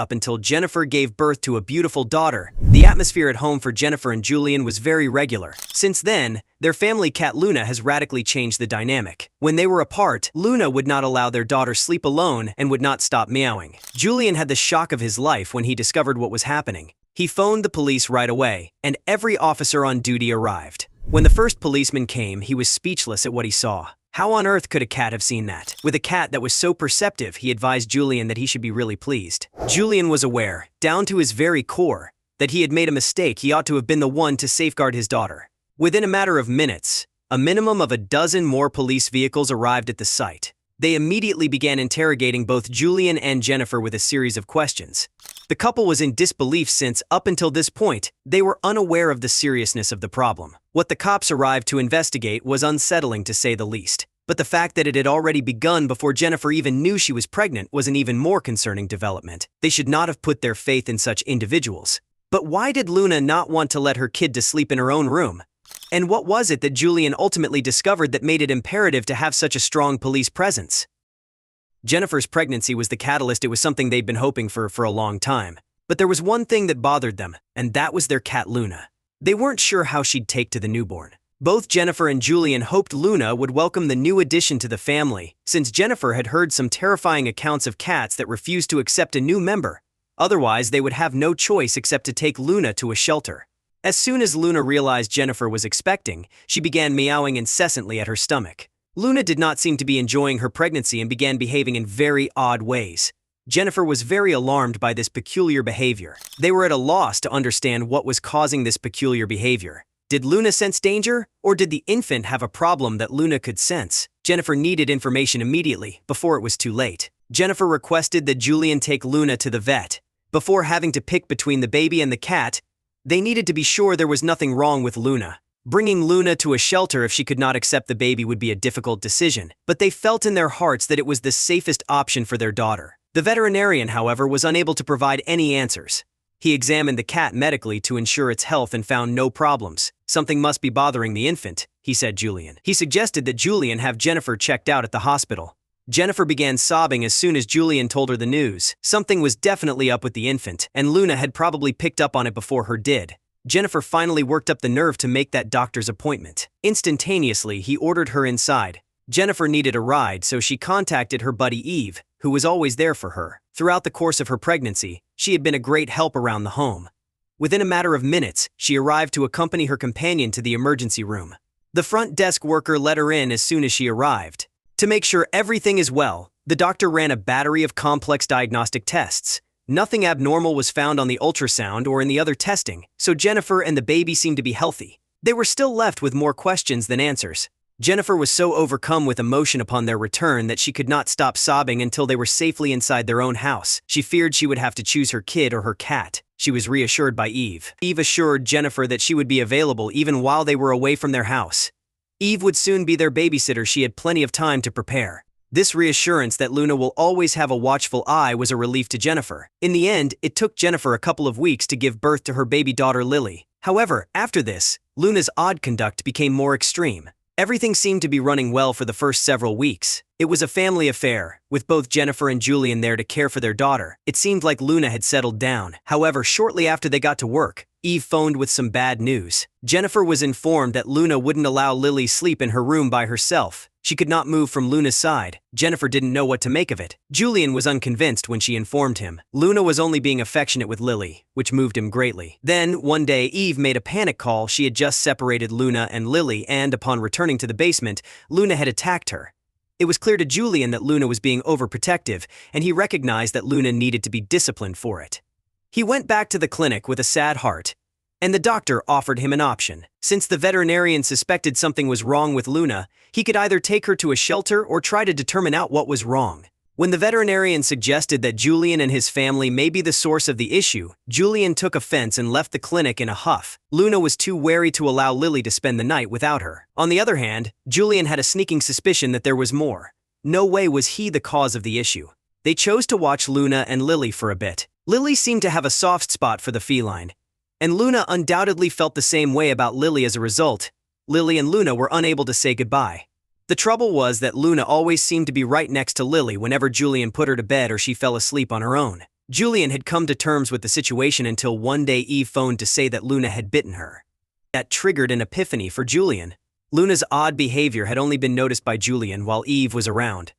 up until Jennifer gave birth to a beautiful daughter. The atmosphere at home for Jennifer and Julian was very regular. Since then, their family cat Luna has radically changed the dynamic. When they were apart, Luna would not allow their daughter sleep alone and would not stop meowing. Julian had the shock of his life when he discovered what was happening. He phoned the police right away, and every officer on duty arrived. When the first policeman came, he was speechless at what he saw. How on earth could a cat have seen that? With a cat that was so perceptive, he advised Julian that he should be really pleased. Julian was aware, down to his very core, that he had made a mistake. He ought to have been the one to safeguard his daughter. Within a matter of minutes, a minimum of a dozen more police vehicles arrived at the site. They immediately began interrogating both Julian and Jennifer with a series of questions. The couple was in disbelief since, up until this point, they were unaware of the seriousness of the problem. What the cops arrived to investigate was unsettling to say the least. But the fact that it had already begun before Jennifer even knew she was pregnant was an even more concerning development. They should not have put their faith in such individuals. But why did Luna not want to let her kid to sleep in her own room? And what was it that Julian ultimately discovered that made it imperative to have such a strong police presence? Jennifer's pregnancy was the catalyst. It was something they'd been hoping for a long time. But there was one thing that bothered them, and that was their cat Luna. They weren't sure how she'd take to the newborn. Both Jennifer and Julian hoped Luna would welcome the new addition to the family, since Jennifer had heard some terrifying accounts of cats that refused to accept a new member. Otherwise, they would have no choice except to take Luna to a shelter. As soon as Luna realized Jennifer was expecting, she began meowing incessantly at her stomach. Luna did not seem to be enjoying her pregnancy and began behaving in very odd ways. Jennifer was very alarmed by this peculiar behavior. They were at a loss to understand what was causing this peculiar behavior. Did Luna sense danger, or did the infant have a problem that Luna could sense? Jennifer needed information immediately, before it was too late. Jennifer requested that Julian take Luna to the vet. Before having to pick between the baby and the cat, they needed to be sure there was nothing wrong with Luna. Bringing Luna to a shelter if she could not accept the baby would be a difficult decision, but they felt in their hearts that it was the safest option for their daughter. The veterinarian, however, was unable to provide any answers. He examined the cat medically to ensure its health and found no problems. Something must be bothering the infant, he said Julian. He suggested that Julian have Jennifer checked out at the hospital. Jennifer began sobbing as soon as Julian told her the news. Something was definitely up with the infant, and Luna had probably picked up on it before her did. Jennifer finally worked up the nerve to make that doctor's appointment. Instantaneously, he ordered her inside. Jennifer needed a ride, so she contacted her buddy Eve, who was always there for her. Throughout the course of her pregnancy, she had been a great help around the home. Within a matter of minutes, she arrived to accompany her companion to the emergency room. The front desk worker let her in as soon as she arrived. To make sure everything is well, the doctor ran a battery of complex diagnostic tests. Nothing abnormal was found on the ultrasound or in the other testing, so Jennifer and the baby seemed to be healthy. They were still left with more questions than answers. Jennifer was so overcome with emotion upon their return that she could not stop sobbing until they were safely inside their own house. She feared she would have to choose her kid or her cat. She was reassured by Eve. Eve assured Jennifer that she would be available even while they were away from their house. Eve would soon be their babysitter. She had plenty of time to prepare. This reassurance that Luna will always have a watchful eye was a relief to Jennifer. In the end, it took Jennifer a couple of weeks to give birth to her baby daughter Lily. However, after this, Luna's odd conduct became more extreme. Everything seemed to be running well for the first several weeks. It was a family affair, with both Jennifer and Julian there to care for their daughter. It seemed like Luna had settled down. However, shortly after they got to work, Eve phoned with some bad news. Jennifer was informed that Luna wouldn't allow Lily sleep in her room by herself. She could not move from Luna's side. Jennifer didn't know what to make of it. Julian was unconvinced when she informed him. Luna was only being affectionate with Lily, which moved him greatly. Then, one day, Eve made a panic call. She had just separated Luna and Lily, and upon returning to the basement, Luna had attacked her. It was clear to Julian that Luna was being overprotective, and he recognized that Luna needed to be disciplined for it. He went back to the clinic with a sad heart, and the doctor offered him an option. Since the veterinarian suspected something was wrong with Luna, he could either take her to a shelter or try to determine out what was wrong. When the veterinarian suggested that Julian and his family may be the source of the issue, Julian took offense and left the clinic in a huff. Luna was too wary to allow Lily to spend the night without her. On the other hand, Julian had a sneaking suspicion that there was more. No way was he the cause of the issue. They chose to watch Luna and Lily for a bit. Lily seemed to have a soft spot for the feline, and Luna undoubtedly felt the same way about Lily. As a result, Lily and Luna were unable to say goodbye. The trouble was that Luna always seemed to be right next to Lily whenever Julian put her to bed or she fell asleep on her own. Julian had come to terms with the situation until one day Eve phoned to say that Luna had bitten her. That triggered an epiphany for Julian. Luna's odd behavior had only been noticed by Julian while Eve was around.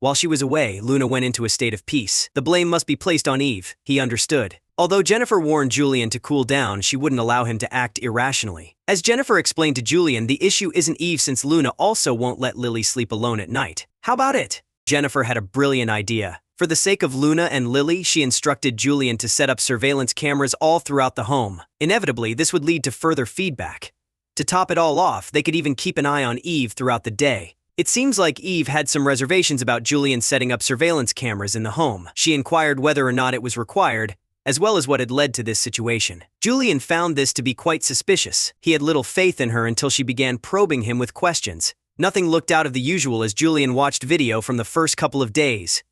While she was away, Luna went into a state of peace. The blame must be placed on Eve, he understood. Although Jennifer warned Julian to cool down, she wouldn't allow him to act irrationally. As Jennifer explained to Julian, the issue isn't Eve since Luna also won't let Lily sleep alone at night. How about it? Jennifer had a brilliant idea. For the sake of Luna and Lily, she instructed Julian to set up surveillance cameras all throughout the home. Inevitably, this would lead to further feedback. To top it all off, they could even keep an eye on Eve throughout the day. It seems like Eve had some reservations about Julian setting up surveillance cameras in the home. She inquired whether or not it was required, as well as what had led to this situation. Julian found this to be quite suspicious. He had little faith in her until she began probing him with questions. Nothing looked out of the usual as Julian watched video from the first couple of days.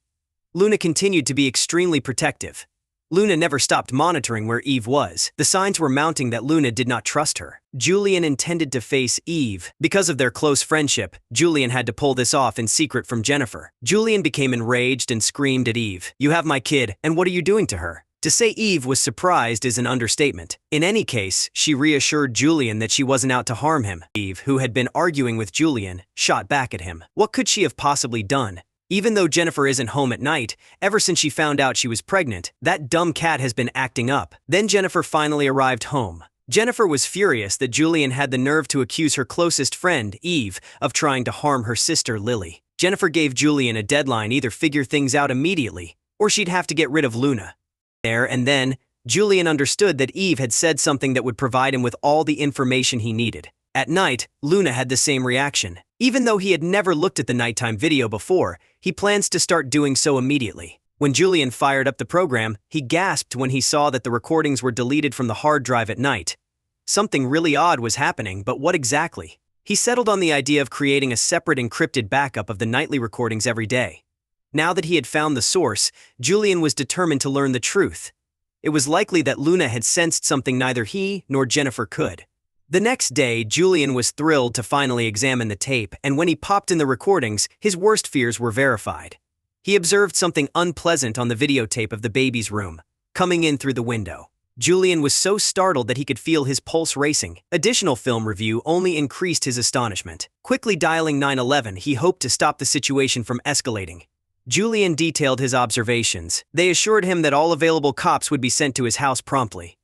Luna continued to be extremely protective. Luna never stopped monitoring where Eve was. The signs were mounting that Luna did not trust her. Julian intended to face Eve. Because of their close friendship, Julian had to pull this off in secret from Jennifer. Julian became enraged and screamed at Eve, "You have my kid, and what are you doing to her?" To say Eve was surprised is an understatement. In any case, she reassured Julian that she wasn't out to harm him. Eve, who had been arguing with Julian, shot back at him. What could she have possibly done? Even though Jennifer isn't home at night, ever since she found out she was pregnant, that dumb cat has been acting up. Then Jennifer finally arrived home. Jennifer was furious that Julian had the nerve to accuse her closest friend, Eve, of trying to harm her sister, Lily. Jennifer gave Julian a deadline: either figure things out immediately, or she'd have to get rid of Luna. There and then, Julian understood that Eve had said something that would provide him with all the information he needed. At night, Luna had the same reaction. Even though he had never looked at the nighttime video before, he plans to start doing so immediately. When Julian fired up the program, he gasped when he saw that the recordings were deleted from the hard drive at night. Something really odd was happening, but what exactly? He settled on the idea of creating a separate encrypted backup of the nightly recordings every day. Now that he had found the source, Julian was determined to learn the truth. It was likely that Luna had sensed something neither he nor Jennifer could. The next day, Julian was thrilled to finally examine the tape, and when he popped in the recordings, his worst fears were verified. He observed something unpleasant on the videotape of the baby's room, coming in through the window. Julian was so startled that he could feel his pulse racing. Additional film review only increased his astonishment. Quickly dialing 911, he hoped to stop the situation from escalating. Julian detailed his observations. They assured him that all available cops would be sent to his house promptly.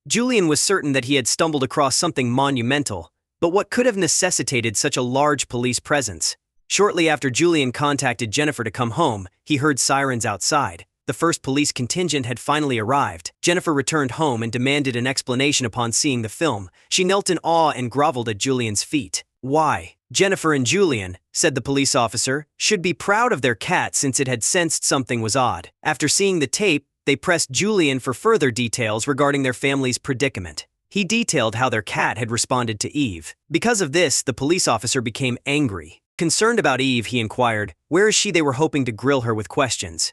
Julian was certain that he had stumbled across something monumental, but what could have necessitated such a large police presence? Shortly after Julian contacted Jennifer to come home, he heard sirens outside. The first police contingent had finally arrived. Jennifer returned home and demanded an explanation upon seeing the film. She knelt in awe and groveled at Julian's feet. "Why? Jennifer and Julian," said the police officer, "should be proud of their cat since it had sensed something was odd." After seeing the tape, they pressed Julian for further details regarding their family's predicament. He detailed how their cat had responded to Eve. Because of this, the police officer became angry. Concerned about Eve, he inquired, "Where is she?" They were hoping to grill her with questions.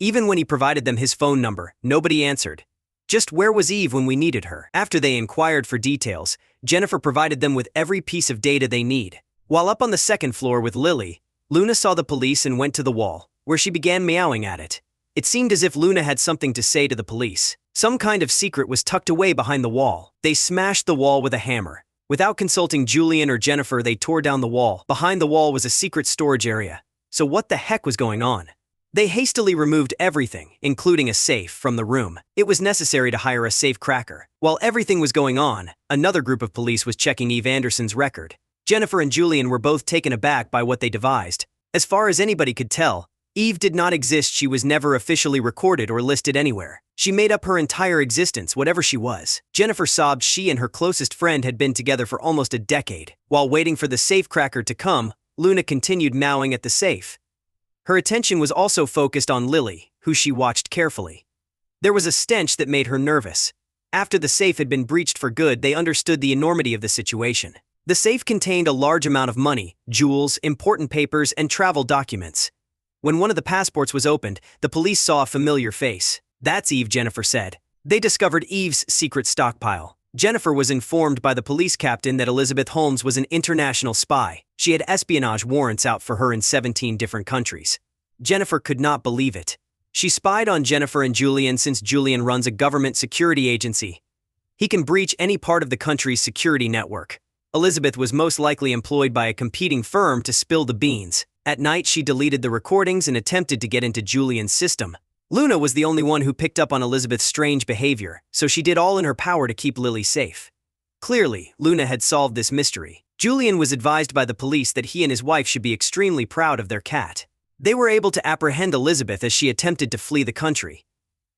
Even when he provided them his phone number, nobody answered. Just where was Eve when we needed her? After they inquired for details, Jennifer provided them with every piece of data they need. While up on the second floor with Lily, Luna saw the police and went to the wall, where she began meowing at it. It seemed as if Luna had something to say to the police. Some kind of secret was tucked away behind the wall. They smashed the wall with a hammer. Without consulting Julian or Jennifer, they tore down the wall. Behind the wall was a secret storage area. So what the heck was going on? They hastily removed everything, including a safe, from the room. It was necessary to hire a safe cracker. While everything was going on, another group of police was checking Eve Anderson's record. Jennifer and Julian were both taken aback by what they devised. As far as anybody could tell, Eve did not exist. She was never officially recorded or listed anywhere. She made up her entire existence, whatever she was. Jennifer sobbed she and her closest friend had been together for almost a decade. While waiting for the safecracker to come, Luna continued meowing at the safe. Her attention was also focused on Lily, who she watched carefully. There was a stench that made her nervous. After the safe had been breached for good, they understood the enormity of the situation. The safe contained a large amount of money, jewels, important papers, and travel documents. When one of the passports was opened, the police saw a familiar face. "That's Eve," Jennifer said. They discovered Eve's secret stockpile. Jennifer was informed by the police captain that Elizabeth Holmes was an international spy. She had espionage warrants out for her in 17 different countries. Jennifer could not believe it. She spied on Jennifer and Julian since Julian runs a government security agency. He can breach any part of the country's security network. Elizabeth was most likely employed by a competing firm to spill the beans. At night, she deleted the recordings and attempted to get into Julian's system. Luna was the only one who picked up on Elizabeth's strange behavior, so she did all in her power to keep Lily safe. Clearly, Luna had solved this mystery. Julian was advised by the police that he and his wife should be extremely proud of their cat. They were able to apprehend Elizabeth as she attempted to flee the country.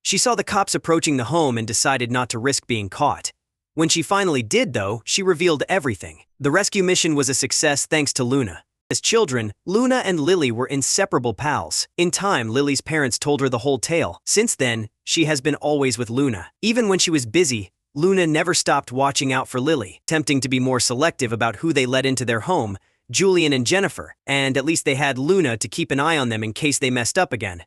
She saw the cops approaching the home and decided not to risk being caught. When she finally did, though, she revealed everything. The rescue mission was a success thanks to Luna. As children, Luna and Lily were inseparable pals. In time, Lily's parents told her the whole tale. Since then, she has been always with Luna. Even when she was busy, Luna never stopped watching out for Lily, attempting to be more selective about who they let into their home, Julian and Jennifer, and at least they had Luna to keep an eye on them in case they messed up again.